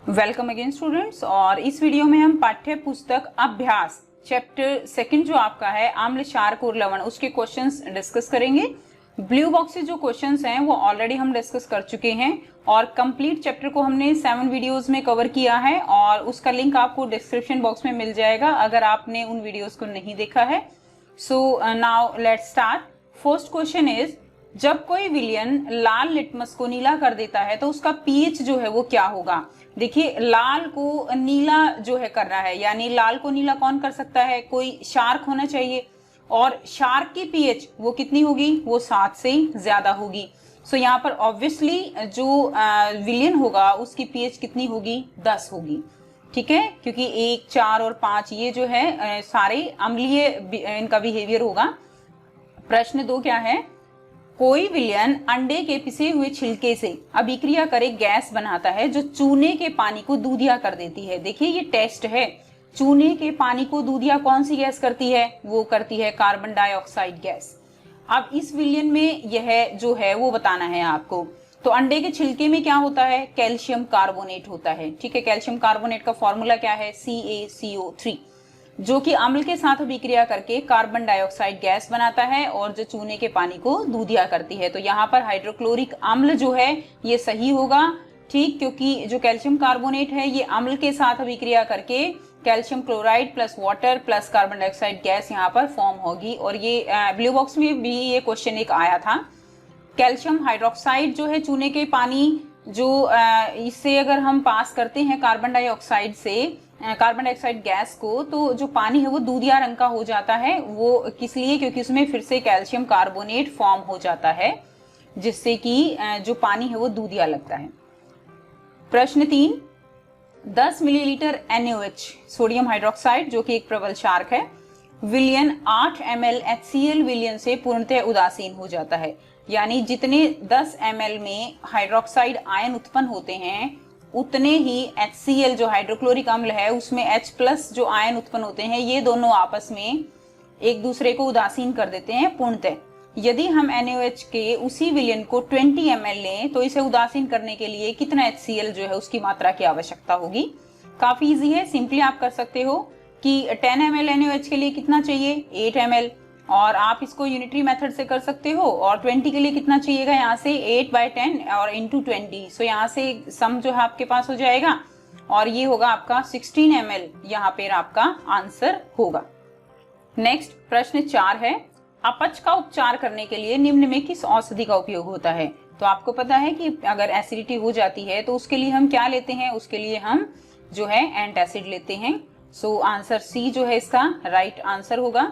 Welcome again students. और इस video में हम पाठ्य पुस्तक अभ्यास चैप्टर सेकंड जो आपका है आम्ल क्षार और लवण उसके क्वेश्चंस डिस्कस करेंगे। ब्लू बॉक्स से जो क्वेश्चंस हैं वो ऑलरेडी हम डिस्कस कर चुके हैं और कंप्लीट चैप्टर को हमने 7 वीडियोस में कवर किया है और उसका लिंक आपको डिस्क्रिप्शन बॉक्स में मिल जाएगा अगर आपने उन वीडियोस को नहीं देखा है। So now let's start. First question is, जब कोई विलयन लाल लिटमस को नीला कर देता है तो उसका पीएच जो है वो क्या होगा। देखिए, लाल को नीला जो है कर रहा है, यानी लाल को नीला कौन कर सकता है, कोई शार्क होना चाहिए और शार्क की पीएच वो कितनी होगी, वो 7 से ज्यादा होगी। सो यहाँ पर ऑब्वियसली जो विलियन होगा उसकी पीएच कितनी होगी, 10 होगी। ठीक है, क्योंकि 1, 4 और 5 ये जो है सारे अम्लीय इनका बिहेवियर होगा। प्रश्न 2 क्या है, कोई विलयन अंडे के पिसे हुए छिलके से अभिक्रिया करे गैस बनाता है जो चूने के पानी को दूधिया कर देती है। देखिए ये टेस्ट है, चूने के पानी को दूधिया कौन सी गैस करती है, वो करती है कार्बन डाइऑक्साइड गैस। अब इस विलयन में यह जो है वो बताना है आपको। तो अंडे के छिलके में क्या होता है, कैल्शियम कार्बोनेट होता है। ठीक है, कैल्शियम कार्बोनेट का फॉर्मूला क्या है, CaCO3, जो कि अम्ल के साथ अभिक्रिया करके कार्बन डाइऑक्साइड गैस बनाता है और जो चूने के पानी को दूधिया करती है। तो यहाँ पर हाइड्रोक्लोरिक अम्ल जो है ये सही होगा। ठीक, क्योंकि जो कैल्शियम कार्बोनेट है ये अम्ल के साथ अभिक्रिया करके calcium chloride plus water plus carbon dioxide gas यहाँ पर फॉर्म होगी। और ये ब्लू बॉक्स में भी ये क्वेश्चन एक आया था। कैल्शियम हाइड्रोक्साइड जो है चूने के पानी जो इससे अगर हम पास करते हैं कार्बन डाइऑक्साइड से कार्बन डाइऑक्साइड गैस को, तो जो पानी है वो दूधिया रंग का हो जाता है। वो किस लिए, क्योंकि उसमें फिर से कैल्शियम कार्बोनेट फॉर्म हो जाता है जिससे कि जो पानी है वो दूधिया लगता है। प्रश्न 3, 10 मिलीलीटर NaOH सोडियम हाइड्रोक्साइड जो कि एक प्रबल क्षारक है, विलयन 8 ml HCl विलयन से पूर्णतः उदासीन हो जाता है। यानी जितने 10 ml में हाइड्रोक्साइड आयन उत्पन्न होते हैं उतने ही HCl जो हाइड्रोक्लोरिक अम्ल है उसमें H+ जो आयन उत्पन्न होते हैं ये दोनों आपस में एक दूसरे को उदासीन कर देते हैं पूर्णतः। यदि हम NaOH के उसी विलयन को 20 ml लें तो इसे उदासीन करने के लिए कितना HCl जो है उसकी मात्रा की आवश्यकता होगी। काफी इजी है, सिंपली आप कर सकते हो कि 10 ml NaOH के लिए कितना चाहिए, 8 ml, और आप इसको यूनिटरी मेथड से कर सकते हो। और 20 के लिए कितना चाहिएगा, यहाँ से 8/10 और इंटू 20। सो यहाँ से सम जो है आपके पास हो जाएगा और ये होगा आपका 16 ml, यहाँ पर आपका आंसर होगा। नेक्स्ट प्रश्न 4 है, अपच का उपचार करने के लिए निम्न में किस औषधि का उपयोग होता है। तो आपको पता है कि अगर एसिडिटी हो जाती है तो उसके लिए हम क्या लेते हैं, उसके लिए हम जो है एंटासिड लेते हैं। सो आंसर C जो है इसका राइट आंसर होगा।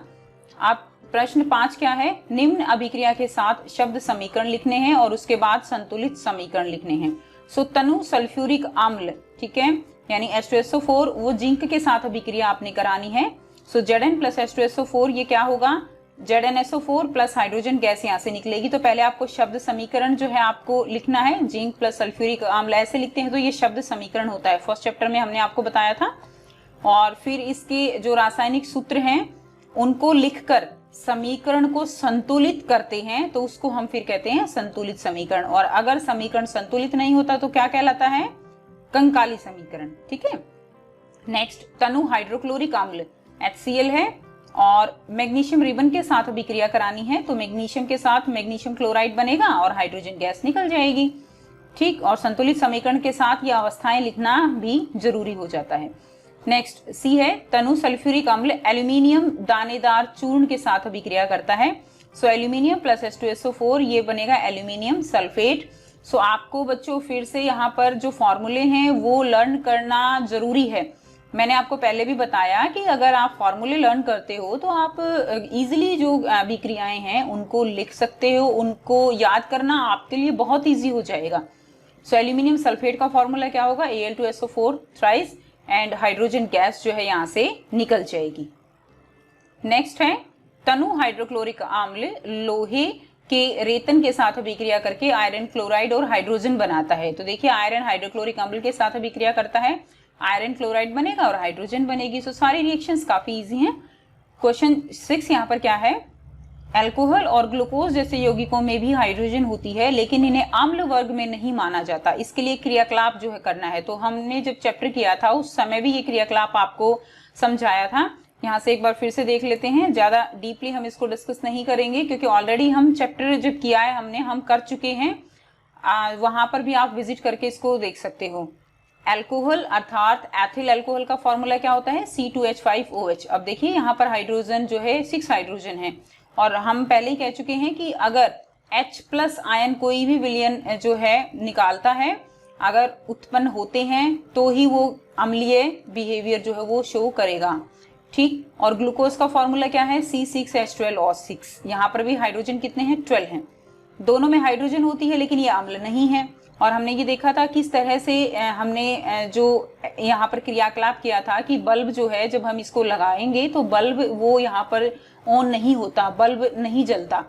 आप प्रश्न 5 क्या है, निम्न अभिक्रिया के साथ शब्द समीकरण लिखने हैं और उसके बाद संतुलित समीकरण लिखने हैं। सो तनु सल्फ्यूरिक अम्ल, ठीक है, यानी H2SO4 वो जिंक के साथ अभिक्रिया आपने करानी है। सो Zn प्लस H2SO4 ये क्या होगा, ZnSO4 प्लस हाइड्रोजन गैस यहाँ से निकलेगी। तो पहले आपको शब्द समीकरण जो है आपको लिखना है, जिंक प्लस सल्फ्यूरिक अम्ल ऐसे लिखते हैं तो ये शब्द समीकरण होता है, फर्स्ट चैप्टर में हमने आपको बताया था। और फिर इसके जो रासायनिक सूत्र हैं उनको लिखकर समीकरण को संतुलित करते हैं तो उसको हम फिर कहते हैं संतुलित समीकरण। और अगर समीकरण संतुलित नहीं होता तो क्या कहलाता है, कंकाली समीकरण। ठीक है, नेक्स्ट तनु हाइड्रोक्लोरिक अम्ल HCl है और मैग्नीशियम रिबन के साथ अभिक्रिया करानी है तो मैग्नीशियम के साथ मैग्नीशियम क्लोराइड बनेगा और हाइड्रोजन गैस निकल जाएगी। ठीक, और संतुलित समीकरण के साथ ये अवस्थाएं लिखना भी जरूरी हो जाता है। नेक्स्ट C है, तनु सल्फ्यूरिक अम्ल एल्यूमिनियम दानेदार चूर्ण के साथ अभिक्रिया करता है। सो एल्यूमिनियम प्लस H2SO4 ये बनेगा एल्यूमिनियम सल्फेट। सो आपको बच्चों फिर से यहाँ पर जो फॉर्मूले हैं वो लर्न करना जरूरी है। मैंने आपको पहले भी बताया कि अगर आप फॉर्मूले लर्न करते हो तो आप इजीली जो अभिक्रियाएं हैं उनको लिख सकते हो, उनको याद करना आपके लिए बहुत ईजी हो जाएगा। सो एल्यूमिनियम सल्फेट का फॉर्मूला क्या होगा, Al2SO4 thrice and hydrogen gas जो है यहाँ से निकल जाएगी। नेक्स्ट है, तनु हाइड्रोक्लोरिक अम्ल लोहे के रेतन के साथ अभिक्रिया करके आयरन क्लोराइड और हाइड्रोजन बनाता है। तो देखिए आयरन हाइड्रोक्लोरिक अम्ल के साथ अभिक्रिया करता है, आयरन क्लोराइड बनेगा और हाइड्रोजन बनेगी। सो सारी रिएक्शंस काफी इजी हैं। क्वेश्चन 6 यहाँ पर क्या है, अल्कोहल और ग्लूकोज जैसे यौगिकों में भी हाइड्रोजन होती है, लेकिन इन्हें अम्ल वर्ग में नहीं माना जाता। इसके लिए क्रियाकलाप जो है करना है। तो हमने जब चैप्टर किया था उस समय भी ये क्रियाकलाप आपको समझाया था। यहाँ से एक बार फिर से देख लेते हैं। ज्यादा डीपली हम इसको डिस्कस नहीं करेंगे क्योंकि ऑलरेडी हम चैप्टर जब किया है हम कर चुके हैं। वहां पर भी आप विजिट करके इसको देख सकते हो। अल्कोहल अर्थात एथिल अल्कोहल का फॉर्मूला क्या होता है? C2H5OH। अब देखिए यहाँ पर हाइड्रोजन जो है 6 हाइड्रोजन है और हम पहले ही कह चुके हैं कि अगर H+ आयन कोई भी विलयन जो है निकालता है, अगर उत्पन्न होते हैं तो ही वो अम्लीय बिहेवियर जो है वो शो करेगा। ठीक, और ग्लूकोज का फॉर्मूला क्या है? C6H12O6। यहाँ पर भी हाइड्रोजन कितने हैं? 12 हैं। दोनों में हाइड्रोजन होती है लेकिन ये अम्ल नहीं है। और हमने ये देखा था किस तरह से हमने जो यहाँ पर क्रियाकलाप किया था कि बल्ब जो है जब हम इसको लगाएंगे तो बल्ब वो यहाँ पर ऑन नहीं होता, बल्ब नहीं जलता।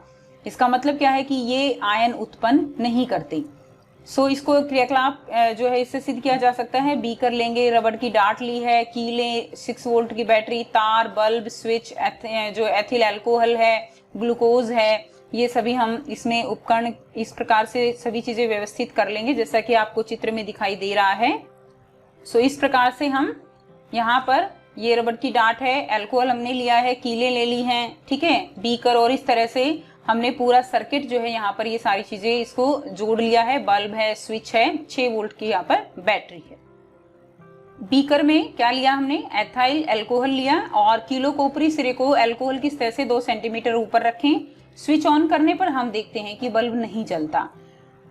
इसका मतलब क्या है कि ये आयन उत्पन्न नहीं करते। सो इसको क्रियाकलाप जो है इससे सिद्ध किया जा सकता है। बीकर लेंगे, रबड़ की डाट ली है, कीले, 6 वोल्ट की बैटरी, तार, बल्ब, स्विच, जो एथिल अल्कोहल है, ग्लूकोज है, ये सभी हम इसमें उपकरण इस प्रकार से सभी चीजें व्यवस्थित कर लेंगे जैसा कि आपको चित्र में दिखाई दे रहा है। सो इस प्रकार से हम यहाँ पर ये रबड़ की डाट है, अल्कोहल हमने लिया है, कीले ले ली हैं, ठीक है, बीकर, और इस तरह से हमने पूरा सर्किट जो है यहाँ पर ये सारी चीजें इसको जोड़ लिया है। बल्ब है, स्विच है, 6 वोल्ट की यहाँ पर बैटरी है। बीकर में क्या लिया हमने? एथाइल अल्कोहल लिया और किलो के ऊपरी सिरे को अल्कोहल की सतह से 2 सेंटीमीटर ऊपर रखें। स्विच ऑन करने पर हम देखते हैं कि बल्ब नहीं जलता।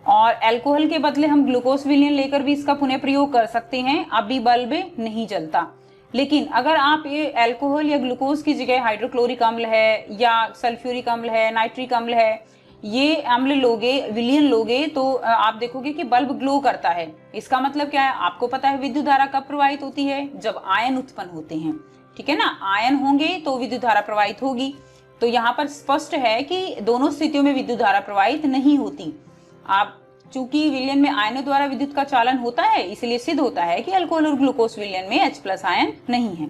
और अल्कोहल के बदले हम ग्लूकोज विलयन लेकर भी इसका पुनः प्रयोग कर सकते हैं, अब भी बल्ब नहीं जलता। लेकिन अगर आप ये अल्कोहल या ग्लूकोज की जगह हाइड्रोक्लोरिक अम्ल है या सल्फ्यूरिक अम्ल है, नाइट्रिक अम्ल है, ये अम्ल लोगे, विलयन लोगे, तो आप देखोगे कि बल्ब ग्लो करता है। इसका मतलब क्या है? आपको पता है विद्युत धारा कब प्रवाहित होती है? जब आयन उत्पन्न होते हैं, ठीक है ना। आयन होंगे तो विद्युत धारा प्रवाहित होगी। तो यहाँ पर स्पष्ट है कि दोनों स्थितियों में विद्युत धारा प्रवाहित नहीं होती। आप चूंकि विलयन में आयनों द्वारा विद्युत का चालन होता है, इसलिए सिद्ध होता है कि अल्कोहल और ग्लूकोज विलयन में H+ आयन नहीं है।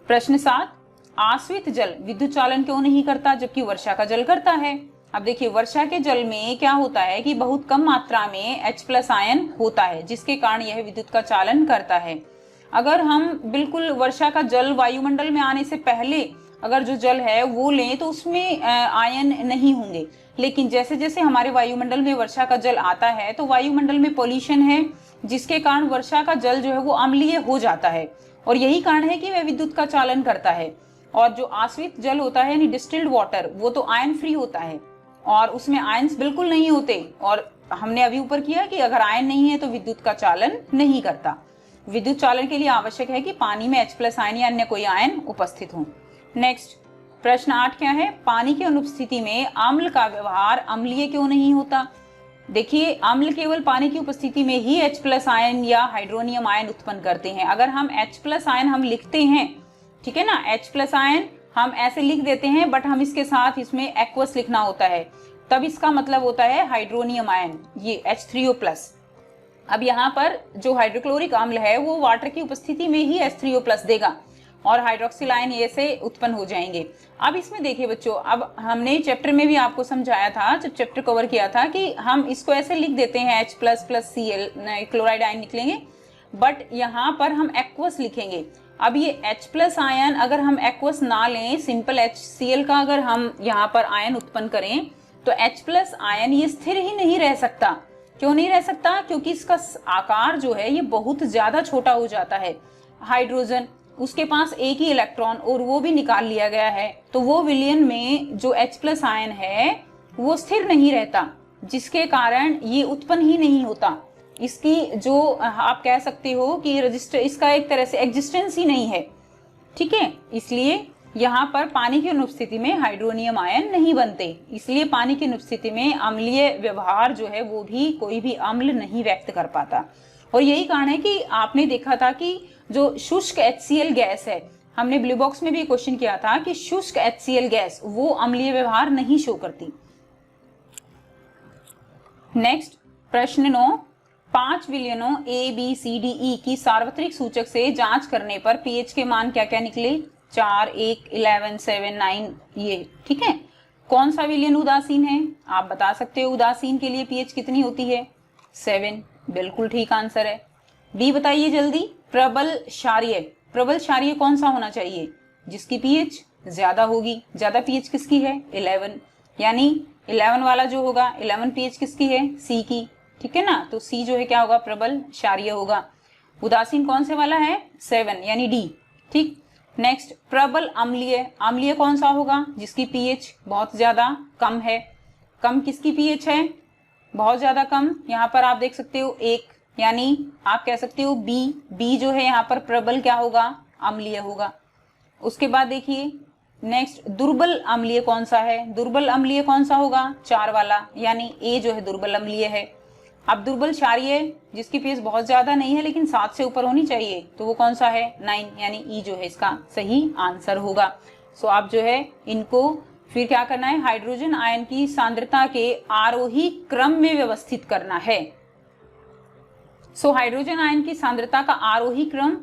प्रश्न 7, आश्रित जल विद्युत चालन क्यों नहीं करता जबकि वर्षा का जल करता है? अब देखिए, वर्षा के जल में क्या होता है कि बहुत कम मात्रा में H+ आयन होता है, जिसके कारण यह विद्युत का चालन करता है। अगर हम बिल्कुल वर्षा का जल वायुमंडल में आने से पहले अगर जो जल है वो लें तो उसमें आयन नहीं होंगे। लेकिन जैसे जैसे हमारे वायुमंडल में वर्षा का जल आता है तो वायुमंडल में पॉल्यूशन है, जिसके कारण वर्षा का जल जो है वो अम्लीय हो जाता है, और यही कारण है कि वह विद्युत का चालन करता है। और जो आश्रित जल होता है यानी डिस्टिल्ड वाटर, वो तो आयन फ्री होता है और उसमें आयन्स बिल्कुल नहीं होते। और हमने अभी ऊपर किया कि अगर आयन नहीं है तो विद्युत का चालन नहीं करता। विद्युत चालन के लिए आवश्यक है कि पानी में H+ आयन या अन्य कोई आयन उपस्थित हो। नेक्स्ट, प्रश्न 8 क्या है? पानी की अनुपस्थिति में अम्ल का व्यवहार अम्लीय क्यों नहीं होता? देखिए, अम्ल केवल पानी की उपस्थिति में ही H+ आयन या हाइड्रोनियम आयन उत्पन्न करते हैं। अगर हम H+ आयन हम लिखते हैं, ठीक है ना, H+ आयन हम ऐसे लिख देते हैं, बट हम इसके साथ इसमें एक्वस लिखना होता है, तब इसका मतलब होता है हाइड्रोनियम आयन, ये H3O+। अब यहाँ पर जो हाइड्रोक्लोरिक अम्ल है वो वाटर की उपस्थिति में ही H3O+ देगा और हाइड्रोक्सिल आयन ये से उत्पन्न हो जाएंगे। अब इसमें देखिए बच्चों, अब हमने चैप्टर में भी आपको समझाया था, जब चैप्टर कवर किया था, कि हम इसको ऐसे लिख देते हैं H++Cl, क्लोराइड आयन निकलेंगे, बट यहाँ पर हम एक्वस लिखेंगे। अब ये H+ आयन अगर हम एक्वस ना लें, सिंपल HCl का अगर हम यहाँ पर आयन उत्पन्न करें तो H+ आयन ये स्थिर ही नहीं रह सकता। क्यों नहीं रह सकता? क्योंकि इसका आकार जो है ये बहुत ज्यादा छोटा हो जाता है। हाइड्रोजन, उसके पास एक ही इलेक्ट्रॉन और वो भी निकाल लिया गया है, तो वो विलयन में जो H+ आयन है वो स्थिर नहीं रहता, जिसके कारण ये उत्पन्न ही नहीं होता। इसकी जो आप कह सकते हो कि रजिस्टर, इसका एक तरह से एग्जिस्टेंस ही नहीं है, ठीक है। इसलिए यहाँ पर पानी की अनुपस्थिति में हाइड्रोनियम आयन नहीं बनते, इसलिए पानी की अनुपस्थिति में अम्लीय व्यवहार जो है वो भी कोई भी अम्ल नहीं व्यक्त कर पाता। और यही कारण है कि आपने देखा था कि जो शुष्क HCl गैस है, हमने ब्लू बॉक्स में भी क्वेश्चन किया था कि शुष्क HCl गैस वो अम्लीय व्यवहार नहीं शो करती। नेक्स्ट, प्रश्न 9, 5 विलयनों ABCDE की सार्वत्रिक सूचक से जांच करने पर pH के मान क्या क्या निकले? 4, 1, 11, 7, 9, ये ठीक है। कौन सा विलयन उदासीन है? आप बता सकते हो उदासीन के लिए पीएच कितनी होती है? 7। बिल्कुल ठीक आंसर है। बी बताइए जल्दी। प्रबल क्षारीय, प्रबल क्षारीय कौन सा होना चाहिए? जिसकी पीएच ज्यादा होगी। ज्यादा पीएच किसकी है? 11, यानी 11 वाला जो होगा 11 पीएच किसकी है? सी की। ठीक है ना, तो सी जो है क्या होगा? प्रबल क्षारीय होगा। उदासीन कौन से वाला है? 7 यानी डी। ठीक। नेक्स्ट प्रबल अम्लीय, अम्लीय कौन सा होगा? जिसकी पीएच बहुत ज्यादा कम है। कम किसकी पीएच है? बहुत ज्यादा कम, यहाँ पर आप देख सकते हो 1, यानी आप कह सकते हो बी। बी जो है यहाँ पर प्रबल क्या होगा? अम्लीय होगा। उसके बाद देखिए नेक्स्ट दुर्बल अम्लीय कौन सा है? दुर्बल अम्लीय कौन सा होगा? 4 वाला, यानी ए जो है दुर्बल अम्लीय है। अब दुर्बल क्षारीय जिसकी पीएच बहुत ज्यादा नहीं है लेकिन 7 से ऊपर होनी चाहिए, तो वो कौन सा है? 9, यानी ई जो है इसका सही आंसर होगा। सो आप जो है इनको फिर क्या करना है? हाइड्रोजन आयन की सांद्रता के आरोही क्रम में व्यवस्थित करना है। सो हाइड्रोजन आयन की सांद्रता का आरोही क्रम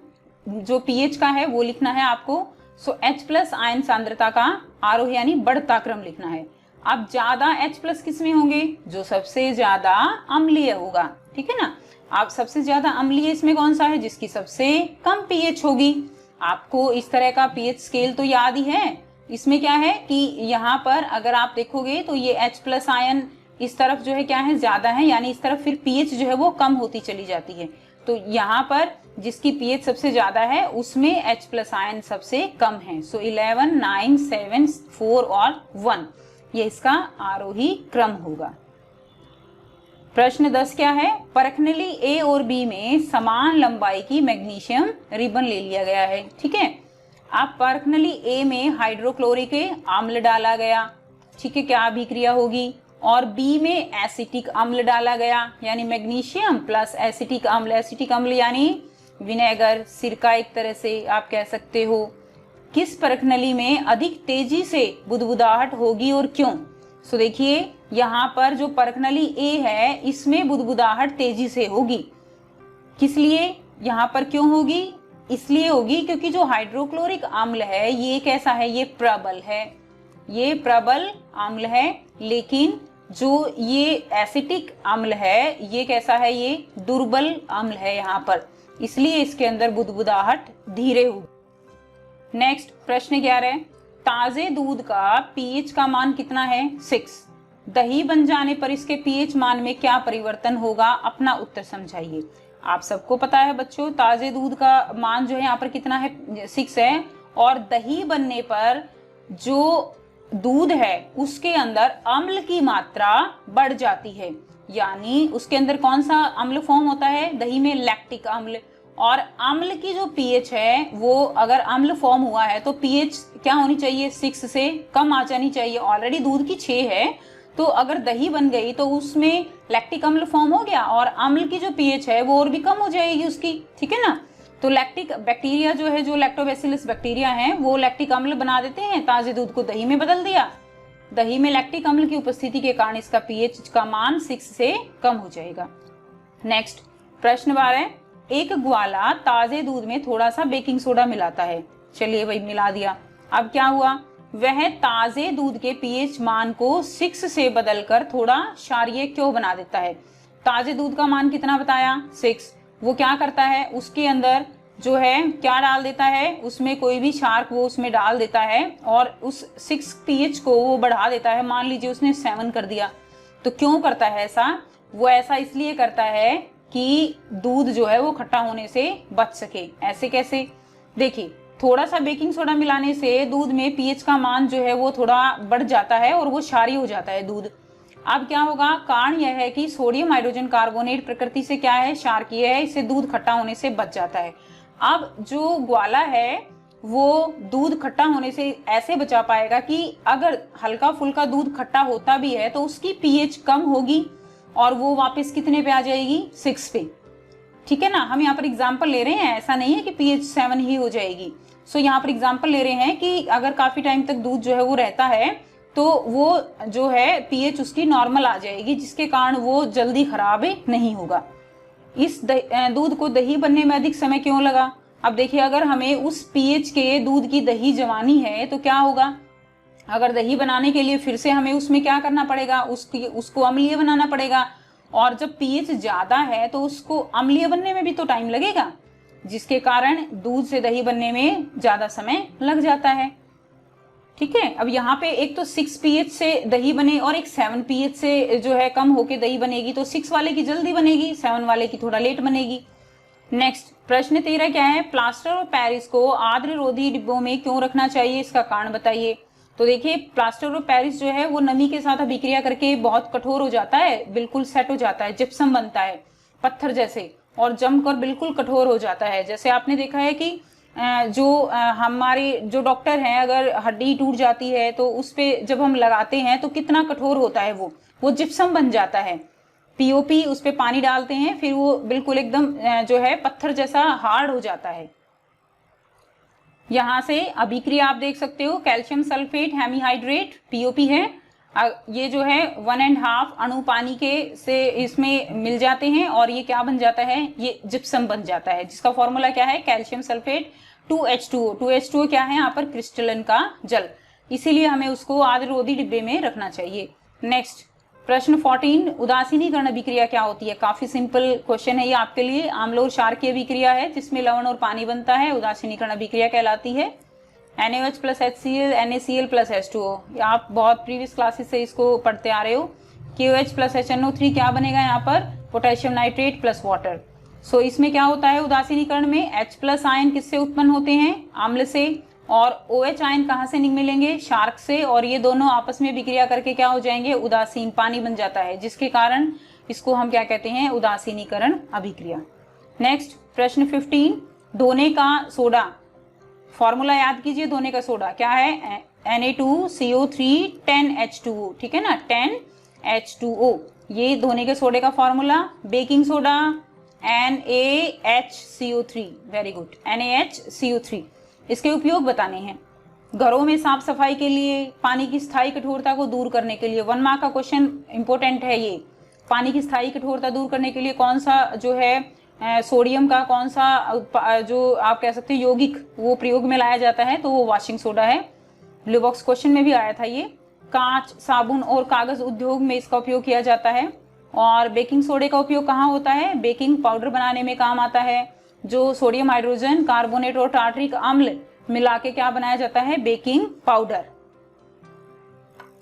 जो पीएच का है वो लिखना है आपको। सो H+ आयन सांद्रता का आरोही यानी बढ़ता क्रम लिखना है। अब ज्यादा H+ किस में होंगे? जो सबसे ज्यादा अम्लीय होगा। ठीक है ना, आप सबसे ज्यादा अम्लीय इसमें कौन सा है? जिसकी सबसे कम पीएच होगी। आपको इस तरह का पीएच स्केल तो याद ही है। इसमें क्या है कि यहाँ पर अगर आप देखोगे तो ये H+ आयन इस तरफ जो है क्या है? ज्यादा है, यानी इस तरफ फिर पीएच जो है वो कम होती चली जाती है। तो यहाँ पर जिसकी पीएच सबसे ज्यादा है उसमें H+ आयन सबसे कम है। सो 11, 9, 7, 4 और 1 ये इसका आरोही क्रम होगा। प्रश्न 10 क्या है? परखनली ए और बी में समान लंबाई की मैग्नीशियम रिबन ले लिया गया है। ठीक है, अब परखनली ए में हाइड्रोक्लोरिक अम्ल डाला गया। ठीक है, क्या अभिक्रिया होगी? और बी में एसिटिक अम्ल डाला गया, यानी मैग्नीशियम प्लस एसिटिक अम्ल। एसिटिक अम्ल यानी विनेगर, सिरका एक तरह से आप कह सकते हो। किस परखनली में अधिक तेजी से बुदबुदाहट होगी और क्यों? सो देखिए यहाँ पर जो परखनली ए है इसमें बुदबुदाहट तेजी से होगी। किस लिए? यहाँ पर क्यों होगी? इसलिए होगी क्योंकि जो हाइड्रोक्लोरिक अम्ल है ये कैसा है? ये प्रबल है, ये प्रबल अम्ल है। लेकिन जो ये एसिटिक अम्ल है ये कैसा है? ये दुर्बल अम्ल है यहाँ पर, इसलिए इसके अंदर बुदबुदाहट धीरे होगी। नेक्स्ट प्रश्न 11, ताजे दूध का पीएच का मान कितना है? 6। दही बन जाने पर इसके पीएच मान में क्या परिवर्तन होगा? अपना उत्तर समझाइए। आप सबको पता है बच्चों ताजे दूध का मान जो है यहाँ पर कितना है? 6 है। और दही बनने पर जो दूध है उसके अंदर अम्ल की मात्रा बढ़ जाती है, यानी उसके अंदर कौन सा अम्ल फॉर्म होता है? दही में लैक्टिक अम्ल। और अम्ल की जो पीएच है वो अगर अम्ल फॉर्म हुआ है तो पीएच क्या होनी चाहिए? 6 से कम आ जानी चाहिए। ऑलरेडी दूध की 6 है, तो अगर दही बन गई तो उसमें लैक्टिक अम्ल फॉर्म हो गया और अम्ल की जो पीएच है वो और भी कम हो जाएगी उसकी। ठीक है ना, तो लैक्टिक बैक्टीरिया जो है, जो लैक्टोबैसिलस बैक्टीरिया है वो लैक्टिक अम्ल बना देते हैं। ताजे दूध को दही में बदल दिया, दही में लैक्टिक अम्ल की उपस्थिति के कारण इसका पीएच का मान 6 से कम हो जाएगा। नेक्स्ट प्रश्न 12, एक ग्वाला ताजे दूध में थोड़ा सा बेकिंग सोडा मिलाता है। चलिए भाई मिला दिया। अब क्या हुआ? वह ताजे दूध के पीएच मान को 6 से बदलकर थोड़ा क्षारीय क्यों बना देता है? ताजे दूध का मान कितना बताया? 6। वो क्या करता है? उसके अंदर जो है क्या डाल देता है? उसमें कोई भी क्षार वो उसमें डाल देता है और उस 6 पीएच को वो बढ़ा देता है। मान लीजिए उसने 7 कर दिया, तो क्यों करता है ऐसा? वो ऐसा इसलिए करता है कि दूध जो है वो खट्टा होने से बच सके। ऐसे कैसे? देखिए थोड़ा सा बेकिंग सोडा मिलाने से दूध में पीएच का मान जो है वो थोड़ा बढ़ जाता है और वो क्षारीय हो जाता है दूध। अब क्या होगा? कारण यह है कि सोडियम हाइड्रोजन कार्बोनेट प्रकृति से क्या है? क्षारकीय है, इससे दूध खट्टा होने से बच जाता है। अब जो ग्वाला है वो दूध खट्टा होने से ऐसे बचा पाएगा कि अगर हल्का फुल्का दूध खट्टा होता भी है तो उसकी पीएच कम होगी और वो वापस कितने पे आ जाएगी? 6 पे। ठीक है ना, हम यहाँ पर एग्जाम्पल ले रहे हैं, ऐसा नहीं है कि पीएच 7 ही हो जाएगी। सो यहाँ पर एग्जाम्पल ले रहे हैं कि अगर काफी टाइम तक दूध जो है वो रहता है तो वो जो है पीएच उसकी नॉर्मल आ जाएगी, जिसके कारण वो जल्दी खराब नहीं होगा। इस दूध को दही बनने में अधिक समय क्यों लगा? अब देखिए अगर हमें उस पीएच के दूध की दही जमानी है तो क्या होगा? अगर दही बनाने के लिए फिर से हमें उसमें क्या करना पड़ेगा, उसको अम्लीय बनाना पड़ेगा, और जब पीएच ज्यादा है तो उसको अम्लीय बनने में भी तो टाइम लगेगा, जिसके कारण दूध से दही बनने में ज्यादा समय लग जाता है। ठीक है, अब यहाँ पे एक तो 6 pH से दही बने और एक 7 pH से जो है कम होके दही बनेगी, तो 6 वाले की जल्दी बनेगी, 7 वाले की थोड़ा लेट बनेगी। नेक्स्ट प्रश्न 13 क्या है, प्लास्टर ऑफ पेरिस को आर्द्र रोधी डिब्बों में क्यों रखना चाहिए, इसका कारण बताइए। तो देखिए प्लास्टर ऑफ पेरिस जो है वो नमी के साथ अभिक्रिया करके बहुत कठोर हो जाता है, बिल्कुल सेट हो जाता है, जिप्सम बनता है पत्थर जैसे, और जमकर बिल्कुल कठोर हो जाता है। जैसे आपने देखा है कि हमारे जो डॉक्टर हैं, अगर हड्डी टूट जाती है तो उस पे जब हम लगाते हैं तो कितना कठोर होता है, वो जिप्सम बन जाता है। पीओपी उस पे पानी डालते हैं, फिर वो बिल्कुल एकदम जो है पत्थर जैसा हार्ड हो जाता है। यहाँ से अभिक्रिया आप देख सकते हो, कैल्शियम सल्फेट हेमीहाइड्रेट पीओपी है, ये जो है 1.5 अणु पानी के से इसमें मिल जाते हैं और ये क्या बन जाता है, ये जिप्सम बन जाता है, जिसका फॉर्मूला क्या है, कैल्शियम सल्फेट 2H2O। 2H2O क्या है यहाँ पर, क्रिस्टलन का जल, इसीलिए हमें उसको आर्द्ररोधी डिब्बे में रखना चाहिए। नेक्स्ट प्रश्न 14, उदासीनीकरण अभिक्रिया क्या होती है। काफी सिंपल क्वेश्चन है ये आपके लिए। आम्ल और क्षार की अभिक्रिया है जिसमें लवण और पानी बनता है, उदासीनीकरण अभिक्रिया कहलाती है। NaOH plus HCl NaCl plus H2O, आप बहुत प्रीवियस क्लासेस से इसको पढ़ते आ रहे हो। KOH प्लस HNO3 क्या बनेगा यहाँ पर, पोटेशियम नाइट्रेट प्लस वाटर। सो इसमें क्या होता है उदासीनीकरण में, H प्लस आयन किससे उत्पन्न होते हैं, आम्ल से, और OH आयन कहाँ से मिलेंगे, शार्क से, और ये दोनों आपस में विक्रिया करके क्या हो जाएंगे, उदासीन पानी बन जाता है, जिसके कारण इसको हम क्या कहते हैं, उदासीनीकरण अभिक्रिया। नेक्स्ट प्रश्न 15, दोने का सोडा, फॉर्मूला याद कीजिए, दोने का सोडा क्या है, Na2CO3 10H2O, ठीक है ना, 10H2O, ये दोने के सोडे का formula. Baking soda NaHCO3, very good, NaHCO3। इसके उपयोग बताने हैं, घरों में साफ सफाई के लिए, पानी की स्थायी कठोरता को दूर करने के लिए। 1 मार्क का क्वेश्चन इंपॉर्टेंट है ये, पानी की स्थायी कठोरता दूर करने के लिए कौन सा जो है सोडियम का कौन सा जो आप कह सकते हैं यौगिक वो प्रयोग में लाया जाता है, तो वो वॉशिंग सोडा है। ब्लू बॉक्स क्वेश्चन में भी आया था ये। कांच, साबुन और कागज उद्योग में इसका उपयोग किया जाता है। और बेकिंग सोडे का उपयोग कहाँ होता है, बेकिंग पाउडर बनाने में काम आता है, जो सोडियम हाइड्रोजन कार्बोनेट और टार्ट्रिक अम्ल मिला के क्या बनाया जाता है, बेकिंग पाउडर।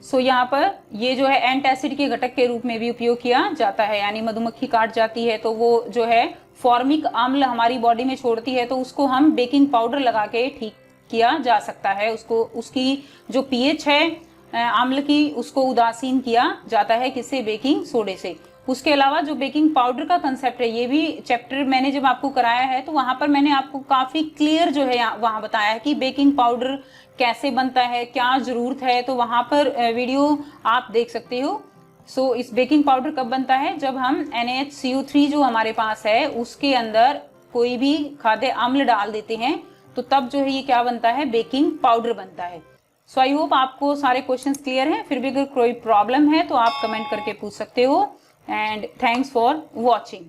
सो यहाँ पर ये जो है एंटासिड के घटक के रूप में भी उपयोग किया जाता है, यानी मधुमक्खी काट जाती है तो वो जो है फॉर्मिक अम्ल हमारी बॉडी में छोड़ती है, तो उसको हम बेकिंग पाउडर लगा के ठीक किया जा सकता है। उसको उसकी जो पीएच है अम्ल की उसको उदासीन किया जाता है, किससे, बेकिंग सोडे से। उसके अलावा जो बेकिंग पाउडर का कंसेप्ट है, ये भी चैप्टर मैंने जब आपको कराया है तो वहां पर मैंने आपको काफी क्लियर जो है वहां बताया है कि बेकिंग पाउडर कैसे बनता है, क्या जरूरत है, तो वहां पर वीडियो आप देख सकते हो। सो इस बेकिंग पाउडर कब बनता है, जब हम NaHCO3 जो हमारे पास है उसके अंदर कोई भी खाद्य अम्ल डाल देते हैं, तो तब जो है ये क्या बनता है, बेकिंग पाउडर बनता है। सो आई होप आपको सारे क्वेश्चंस क्लियर हैं। फिर भी अगर कोई प्रॉब्लम है तो आप कमेंट करके पूछ सकते हो। And thanks for watching.